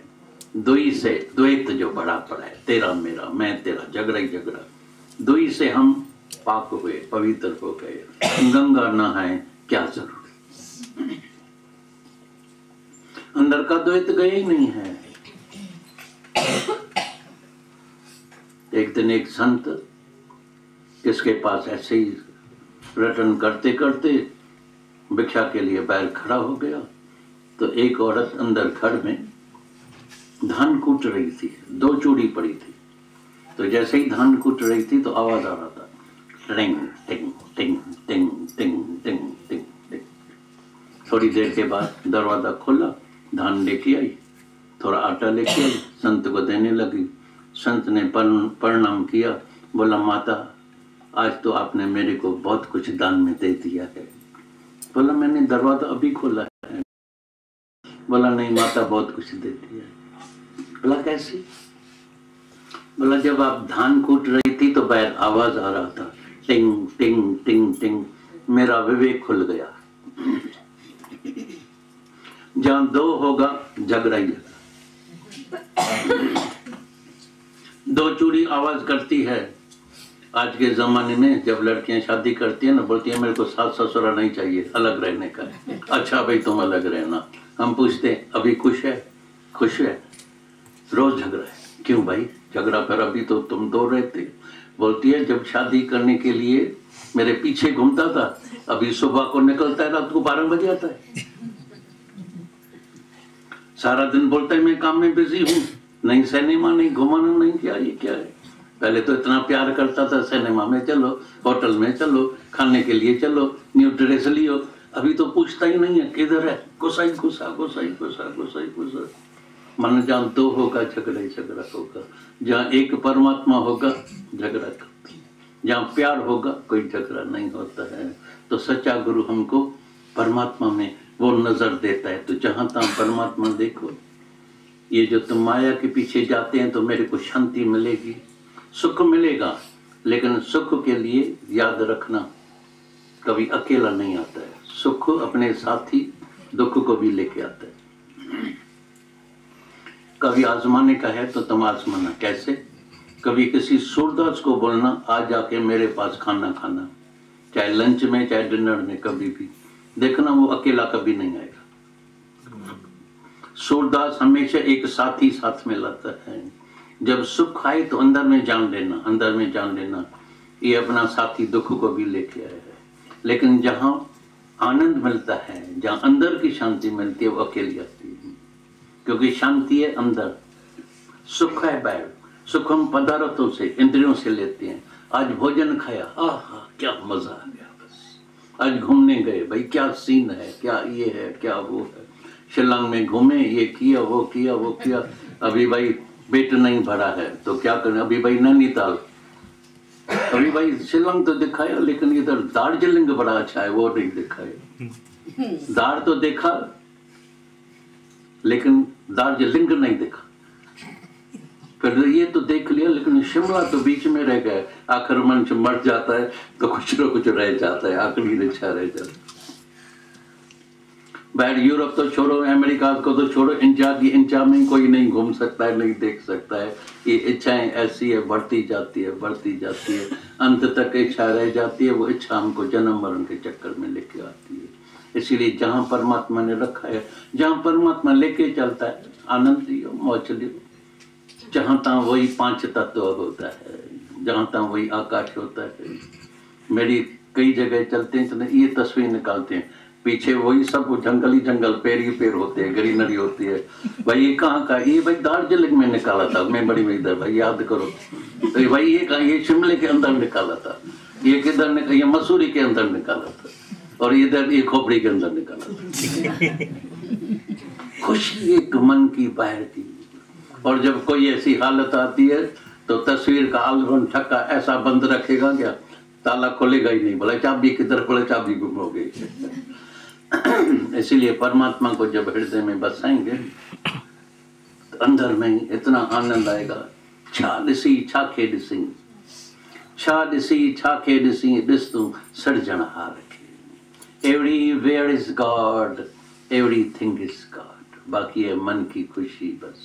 दुई से द्वैत जो बड़ा पड़ा है, तेरा मेरा मैं तेरा, झगड़ा ही झगड़ा। दुई से हम पाक हुए, पवित्र हो गए, गंगा नहाए क्या जरूर। अंदर का द्वैत गया ही नहीं है। एक दिन एक संत किसके पास ऐसे ही रटन करते करते भिक्षा के लिए बाहर खड़ा हो गया, तो एक औरत अंदर घर में धान कूट रही थी, 2 चूड़ी पड़ी थी। तो जैसे ही धान कूट रही थी तो आवाज आ रहा था, टिंग टिंग टिंग टिंग टिंग टिंग टिंग टिंग। थोड़ी देर के बाद दरवाजा खोला, धान लेके आई, थोड़ा आटा लेके आई, संत को देने लगी। संत ने प्रणाम किया, बोला माता आज तो आपने मेरे को बहुत कुछ दान में दे दिया है। बोला मैंने दरवाजा अभी खोला है। बोला नहीं माता बहुत कुछ दे दिया है। बोला कैसे? बोला जब आप धान कूट रही थी तो बाहर आवाज आ रहा था, टिंग टिंग टिंग टिंग, मेरा विवेक खुल गया। जहां 2 होगा झगड़ा ही होगा। 2 चूड़ी आवाज करती है। आज के जमाने में जब लड़कियां शादी करती है ना, बोलती है मेरे को सास ससुरा नहीं चाहिए, अलग रहने का है। अच्छा भाई तुम अलग रहना। हम पूछते अभी खुश है? खुश है? रोज झगड़ा है। क्यों भाई झगड़ा? पर अभी तो तुम 2 रहते। बोलती है जब शादी करने के लिए मेरे पीछे घूमता था, अभी सुबह को निकलता है, रात को 12 बजे आता है। सारा दिन बोलता है मैं काम में बिजी हूँ, नहीं सिनेमा नहीं, घुमाना नहीं, क्या ये क्या है। पहले तो इतना प्यार करता था, सिनेमा में चलो, होटल में चलो, खाने के लिए चलो, न्यू ड्रेस लियो। अभी तो पूछता ही नहीं है किधर है, गुस्सा ही गुस्सा, गुस्सा ही गुस्सा, गुस्सा ही गुस्सा। मन जहाँ 2 होगा झगड़ा ही झगड़ा होगा। जहाँ एक परमात्मा होगा झगड़ा करते, जहाँ प्यार होगा कोई झगड़ा नहीं होता है। तो सच्चा गुरु हमको परमात्मा में वो नजर देता है। तो जहाँ तहाँ परमात्मा देखो। ये जो तुम माया के पीछे जाते हैं तो मेरे को शांति मिलेगी, सुख मिलेगा, लेकिन सुख के लिए याद रखना कभी अकेला नहीं आता है। सुख अपने साथ ही दुख को भी लेके आता है। कभी आजमाने का है तो तुम आजमाना। कैसे? कभी किसी सूरदास को बोलना आज जाके मेरे पास खाना खाना, चाहे लंच में चाहे डिनर में, कभी भी देखना वो अकेला कभी नहीं आएगा। सूरदास हमेशा एक साथी साथ में लाता है। जब सुख आए तो अंदर में जान लेना, अंदर में जान लेना ये अपना साथी दुख को भी लेके आया है। लेकिन जहाँ आनंद मिलता है, जहाँ अंदर की शांति मिलती है, वो अकेली आती है। क्योंकि शांति है अंदर, सुख है बाहर। सुख हम पदार्थों से, इंद्रियों से लेते हैं। आज भोजन खाया, आहा क्या मजा आ गया, बस। आज घूमने गए, भाई क्या सीन है, क्या ये है, क्या वो है। शिलांग में घूमे, ये किया वो किया वो किया। अभी भाई पेट नहीं भरा है तो क्या करें, अभी भाई नैनीताल, अभी भाई शिलांग तो दिखाया, लेकिन इधर दार्जिलिंग बड़ा अच्छा है, वो नहीं दिखाया। दार तो देखा लेकिन दार्जिलिंग नहीं देखा। फिर ये तो देख लिया लेकिन शिमला तो बीच में रह गए। आखिर मन मर जाता है तो कुछ न कुछ रह जाता है, आखिरी इच्छा रह जाता है। बाहर यूरोप तो छोड़ो, अमेरिका को तो छोड़ो, इंचा में कोई नहीं घूम सकता है, नहीं देख सकता है। ये इच्छाएं ऐसी है, बढ़ती जाती है, बढ़ती जाती है, अंत तक इच्छा रह जाती है। वो इच्छा हमको जन्म मरण के चक्कर में लेके आती है। इसीलिए जहाँ परमात्मा ने रखा है, जहाँ परमात्मा लेके चलता है, आनंद लियो, मौज लियो। जहाँ तहाँ वही 5 तत्व होता है, जहाँ तहाँ वही आकाश होता है। मेरी कई जगह चलते हैं तो ये तस्वीर निकालते हैं, पीछे वही सब जंगल ही जंगल, पेड़ ही पेड़ होते हैं, ग्रीनरी होती है। भाई ये कहाँ का? ये भाई दार्जिलिंग में निकाला था, मैं बड़ी में इधर भाई याद करो। तो भाई ये कहाँ? ये शिमले के अंदर निकाला था। ये किधर निकला, ये मसूरी के अंदर निकाला था और इधर ये खोपड़ी के अंदर निकाला था। खुशी एक मन की बाहर की। और जब कोई ऐसी हालत आती है तो तस्वीर का आलवन ठक्का ऐसा बंद रखेगा क्या, ताला खोलेगा ही नहीं। बोला चाबी किधर, बोले चाबी गुम हो गई। इसीलिए परमात्मा को जब हृदय में बसाएंगे तो अंदर में इतना आनंद आएगा। छादिसी छाखे दिसी, छादिसी छाखे दिसी दिस्तु सर्जनहार के। Everywhere is God, everything is God. बाकी है मन की खुशी बस।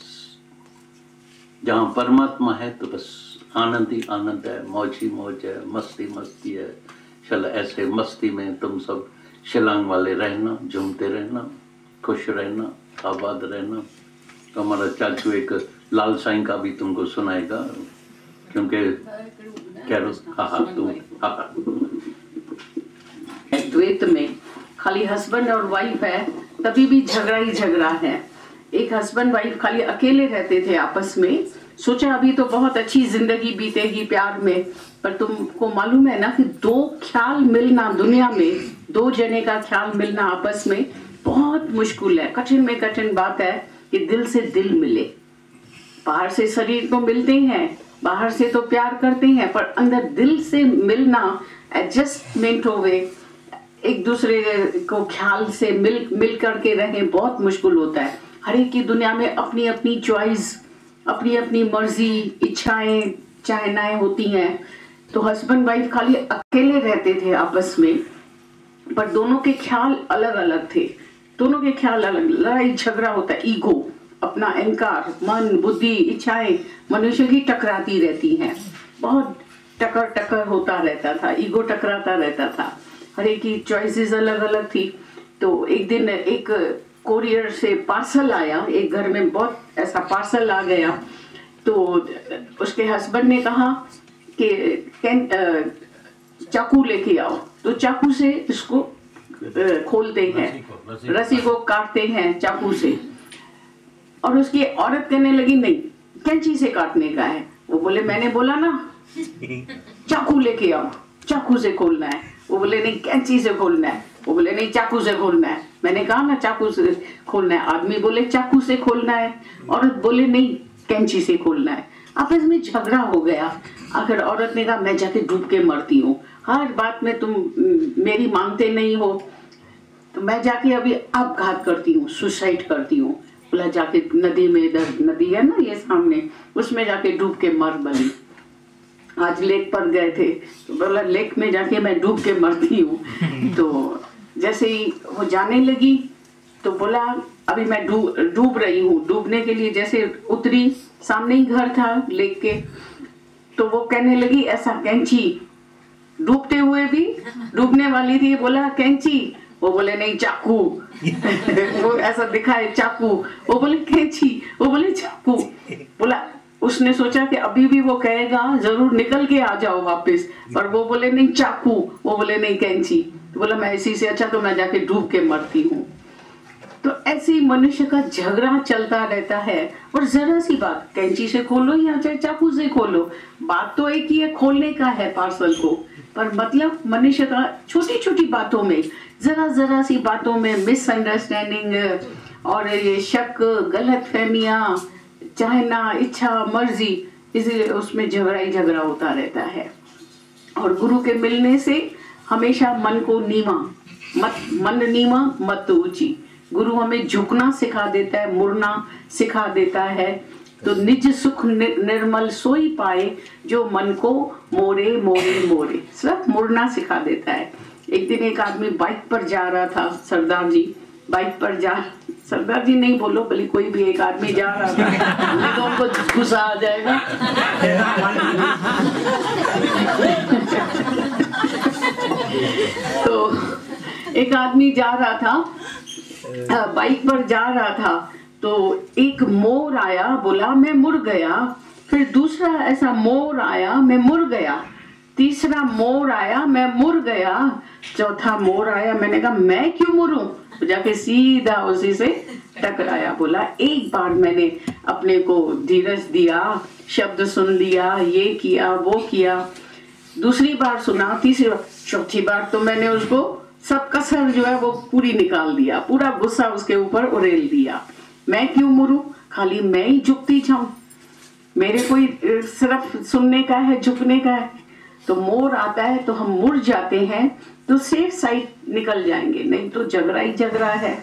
जहाँ परमात्मा है तो बस आनंद ही आनंद है, मौज ही मौज है, मस्ती मस्ती है। चल ऐसे मस्ती में तुम सब शिलांग वाले रहना, झूमते रहना, खुश रहना, आबाद रहना। तो हमारा चाचू एक लाल साईं का भी तुमको सुनाएगा, क्योंकि क्या द्वैत में खाली हस्बैंड और वाइफ है तभी भी झगड़ा ही झगड़ा है। एक हस्बैंड वाइफ खाली अकेले रहते थे आपस में, सोचा अभी तो बहुत अच्छी जिंदगी बीतेगी प्यार में, पर तुमको मालूम है ना कि दो ख्याल मिलना दुनिया में, दो जने का ख्याल मिलना आपस में बहुत मुश्किल है, कठिन में कठिन बात है कि दिल से दिल मिले। बाहर से शरीर तो मिलते हैं, बाहर से तो प्यार करते हैं, पर अंदर दिल से मिलना, एडजस्टमेंट होवे, एक दूसरे को ख्याल से मिल करके रहे बहुत मुश्किल होता है। हर एक की दुनिया में अपनी अपनी चॉइस, अपनी अपनी मर्जी, इच्छाएं चाहनाएं होती हैं। तो हस्बैंड वाइफ खाली अकेले रहते थे आपस में, पर दोनों के ख्याल अलग अलग थे, दोनों के ख्याल अलग। लड़ाई झगड़ा होता है, ईगो, अपना अहंकार, मन, बुद्धि, इच्छाएं मनुष्य की टकराती रहती हैं। बहुत टकर होता रहता था, ईगो टकराता रहता था, हर एक की चॉइसेस अलग अलग थी। तो एक दिन एक कोरियर से पार्सल आया, एक घर में बहुत ऐसा पार्सल आ गया। तो उसके हस्बैंड ने कहा कि चाकू लेके आओ, तो चाकू से इसको खोलते हैं, रस्सी को काटते हैं चाकू से। और उसकी औरत कहने लगी नहीं, कैंची से काटने का है। वो बोले मैंने बोला ना चाकू लेके आओ, चाकू से खोलना है। वो बोले नहीं कैंची से खोलना है। वो बोले नहीं चाकू से खोलना है। मैंने कहा ना चाकू से खोलना है। आदमी बोले चाकू से खोलना है, औरत बोले नहीं कैंची से खोलना है। आपस में झगड़ा हो गया। आखिर औरत ने कहा मैं जाके डूब के मरती हूँ, हर बात में तुम मेरी मानते नहीं हो, तो मैं जाके अभी आपघात करती हूँ, सुसाइड करती हूँ। बोला जाके नदी में, इधर नदी है ना ये सामने, उसमें जाके डूब के मर बनी। आज लेक पर गए थे तो बोला लेक में जाके मैं डूब के मरती हूँ। तो जैसे ही वो जाने लगी तो बोला अभी मैं डूब रही हूँ। डूबने के लिए जैसे उतरी, सामने ही घर था लेक के, तो वो कहने लगी ऐसा कैंची, डूबते हुए भी डूबने वाली थी, बोला कैंची। वो बोले नहीं चाकू। वो ऐसा दिखाए चाकू, वो बोले कैंची, वो बोले चाकू। बोला उसने सोचा कि अभी भी वो कहेगा जरूर निकल के आ जाओ वापस, पर वो बोले नहीं चाकू, वो बोले नहीं कैंची। तो बोला मैं इसी से अच्छा तो मैं जाके डूब के मरती हूँ। तो ऐसे मनुष्य का झगड़ा चलता रहता है। और जरा सी बात, कैंची से खोलो या चाहे चाकू से खोलो, बात तो एक ही है, खोलने का है पार्सल को, पर मतलब मनुष्य का छोटी छोटी बातों में, जरा सी बातों में मिसअंडरस्टैंडिंग और ये शक, गलत फहमियाँ, चाहना, इच्छा, मर्जी, इसी उसमें झगड़ा ही झगड़ा होता रहता है। और गुरु के मिलने से हमेशा मन को नीवा मत, मन नीवा मत ऊंची। गुरु हमें झुकना सिखा देता है, मुड़ना सिखा देता है। तो निज सुख निर्मल सोई पाए, जो मन को मोरे मोरे मोरे, सब मुड़ना सिखा देता है। एक दिन एक आदमी बाइक पर जा रहा था, सरदार जी बाइक पर सरदार जी नहीं बोलो, भले कोई भी एक आदमी जा रहा था, नहीं तो उनको गुस्सा आ जाएगा। तो एक आदमी जा रहा था, बाइक पर जा रहा था, तो एक मोर आया, बोला मैं मुड़ गया। फिर दूसरा ऐसा मोर आया, मैं मुड़ गया। तीसरा मोर आया, मैं मुड़ गया। चौथा मोर आया, मैंने कहा मैं क्यों मुड़ूं, जाके सीधा उसी से टकराया। बोला एक बार मैंने अपने को धीरज दिया, शब्द सुन लिया, ये किया वो किया, दूसरी बार सुना, तीसरी बार, चौथी बार तो मैंने उसको सब कसर जो है वो पूरी निकाल दिया, पूरा गुस्सा उसके ऊपर उड़ेल दिया। मैं क्यों मरूं, खाली मैं ही झुकती जाऊं, मेरे कोई सिर्फ सुनने का है, झुकने का है। तो मोर आता है तो हम मुड़ जाते हैं, तो सेफ साइड निकल जाएंगे, नहीं तो झगड़ा ही झगड़ा है,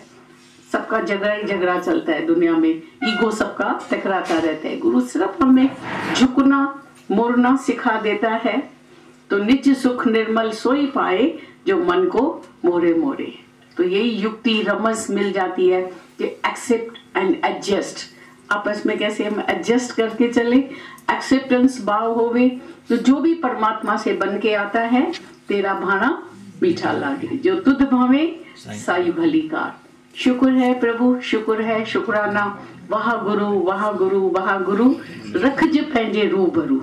सबका झगड़ा ही झगड़ा चलता है दुनिया में, ईगो सबका टकराता रहता है। गुरु सिर्फ हमें झुकना मुड़ना सिखा देता है, तो निज सुख निर्मल सोई पाए जो मन को मोरे मोरे। तो यही युक्ति रमज मिल जाती है कि एक्सेप्ट एंड एडजस्ट, आपस में कैसे हम एडजस्ट करके चले, एक्सेप्टेंस भाव होवे, तो जो भी परमात्मा से बन के आता है, तेरा भाना मीठा लागे, जो तुध भावे साई भली कार। शुक्र है प्रभु, शुक्र है, शुक्राना, वहा गुरु वहा गुरु वहा गुरु, रखज पंहिंजे रूबरू।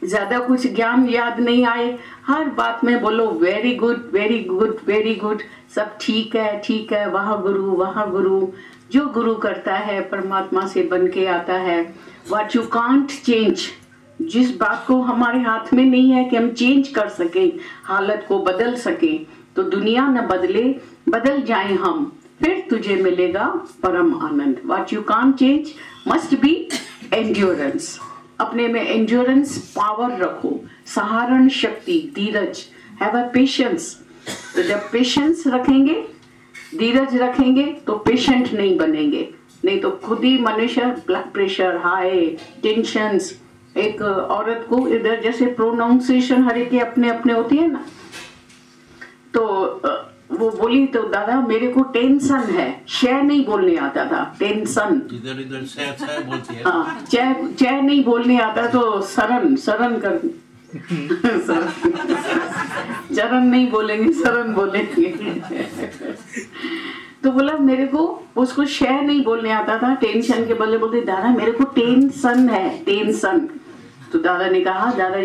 ज्यादा कुछ ज्ञान याद नहीं आए, हर बात में बोलो very good very good very good, सब ठीक है, वहा गुरु, जो गुरु करता है परमात्मा से बन के आता है। व्हाट यू कांट चेंज, जिस बात को हमारे हाथ में नहीं है कि हम चेंज कर सके, हालत को बदल सके, तो दुनिया न बदले, बदल जाए हम, फिर तुझे मिलेगा परम आनंद। What you can't change must be endurance, अपने में एंड्योरेंस पावर रखो, सहारण शक्ति, धीरज, हैव अ पेशेंस। तो जब पेशेंस रखेंगे, धीरज रखेंगे, तो पेशेंट नहीं बनेंगे, नहीं तो खुद ही मनुष्य ब्लड प्रेशर हाई, टेंशंस। एक औरत को इधर जैसे प्रोनाउंसिएशन हर एक के अपने अपने होती है ना, तो वो बोली तो दादा मेरे को टेंशन है, शय नहीं बोलने आता था, टेंशन, इधर इधर शय बोलती है, हाँ चय नहीं बोलने आता, तो सरन कर चरण नहीं बोलेंगे, सरन बोलेंगे। तो बोला मेरे को, उसको शय नहीं बोलने आता था, टेंशन के बदले बोलते दादा मेरे को टेंशन है, टेंशन। तो दादाजी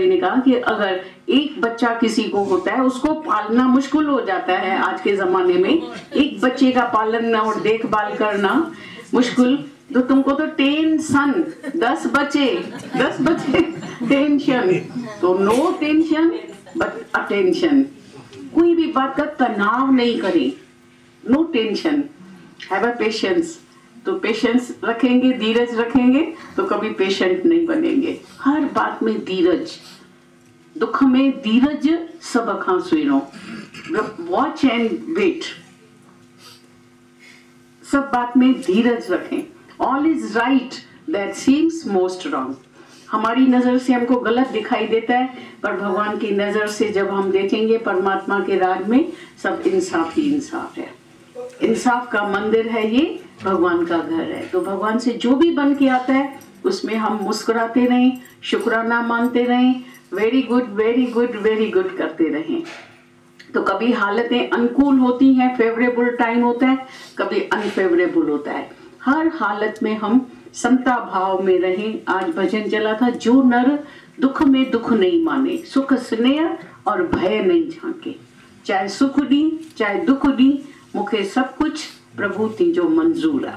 ने कहा कि अगर एक बच्चा किसी को होता है, उसको पालना मुश्किल हो जाता है आज के जमाने में, एक बच्चे का पालन और देखभाल करना मुश्किल, तो तुमको तो टेंशन, 10 बच्चे टेंशन, तो नो टेंशन बट अटेंशन, कोई भी बात का तनाव नहीं करें, no tension, have a patience. तो पेशेंस रखेंगे, धीरज रखेंगे, तो कभी पेशेंट नहीं बनेंगे। हर बात में धीरज, दुख में धीरज, सब खां सुनो, वॉच एंड वेट, सब बात में धीरज रखें। All is right that seems most wrong, हमारी नजर से हमको गलत दिखाई देता है, पर भगवान की नजर से जब हम देखेंगे परमात्मा के राज में, सब इंसाफ ही इंसाफ है, इंसाफ का मंदिर है ये, भगवान का घर है। तो भगवान से जो भी बन के आता है उसमें हम मुस्कुराते रहें, शुक्राना मानते रहें, very good very good very good करते रहें। तो कभी हालतें अनुकूल होती हैं, फेवरेबल टाइम होता है, कभी अनफेवरेबल होता है, हर हालत में हम समता भाव में रहें। आज भजन चला था, जो नर दुख में दुख नहीं माने, सुख स्नेह और भय नहीं झांके, चाहे सुख दी चाहे दुख दी, मुखे सब कुछ प्रभु तीजो मंजूर आ।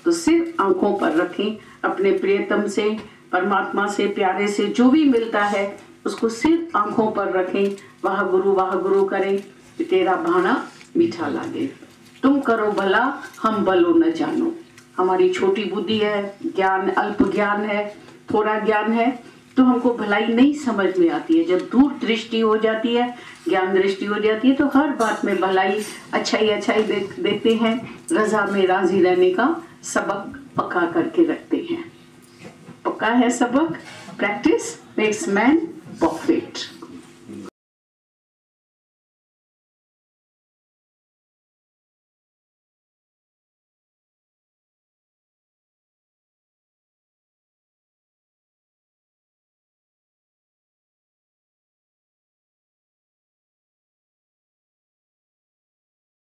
तो सिर आंखों पर रखें, अपने प्रियतम से, परमात्मा से, प्यारे से जो भी मिलता है उसको सिर आंखों पर रखें, वाह गुरु करें, तेरा भाना मीठा लागे। तुम करो भला हम भलो न जानो, हमारी छोटी बुद्धि है, ज्ञान अल्प ज्ञान है, थोड़ा ज्ञान है, तो हमको भलाई नहीं समझ में आती है। जब दूर दृष्टि हो जाती है, ज्ञान दृष्टि हो जाती है, तो हर बात में भलाई अच्छाई देखते हैं, रजा में राजी रहने का सबक पक्का करके रखते हैं। पक्का है सबक, प्रैक्टिस मेक्स मैन परफेक्ट।